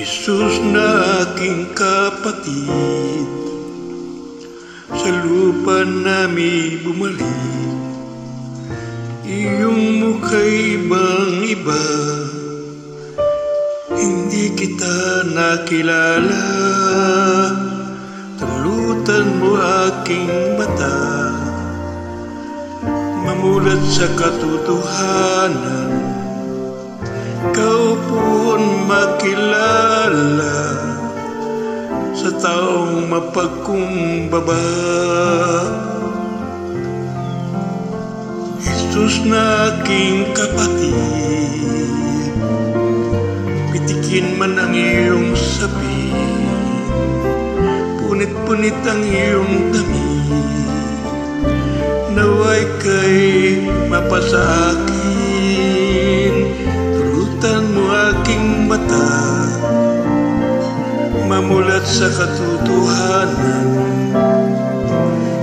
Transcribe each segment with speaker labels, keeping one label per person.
Speaker 1: Jesus na aking kapatid, sa lupa namin bumalik. Iyong mukha'y ibang-iba, hindi kita nakilala. Talutan mo aking mata, mamulat sa katotohanan. Ikaw po'y makilala sa taong mapagkumbaba. Jesus na aking kapatid, pitikin man ang iyong sabi, punit-punit ang iyong damit, naway kay mapasa akin. Tulutan mo aking mata, mamulat sa katotohanan.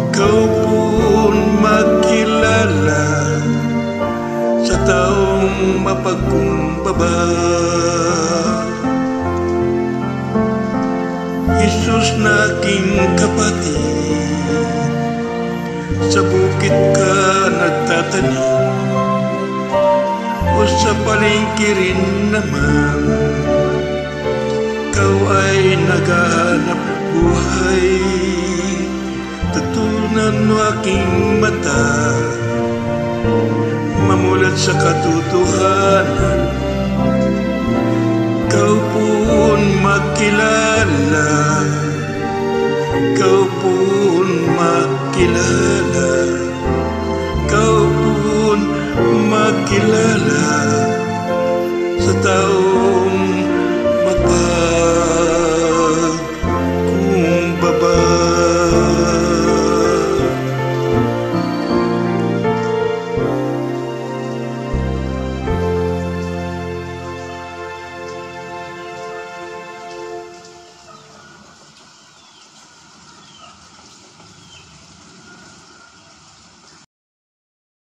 Speaker 1: Ikaw po'y makilala sa taong mapagkumbaba. Jesus na aking kapatid, sa bukid ka nagtatanim, o sa palengke rin naman. Ikaw ay naghahanap buhay, tutunan mo aking mata, mamulat sa katotohanan. Ikaw po'y makilala, ikaw po'y makilala, ikaw po'y makilala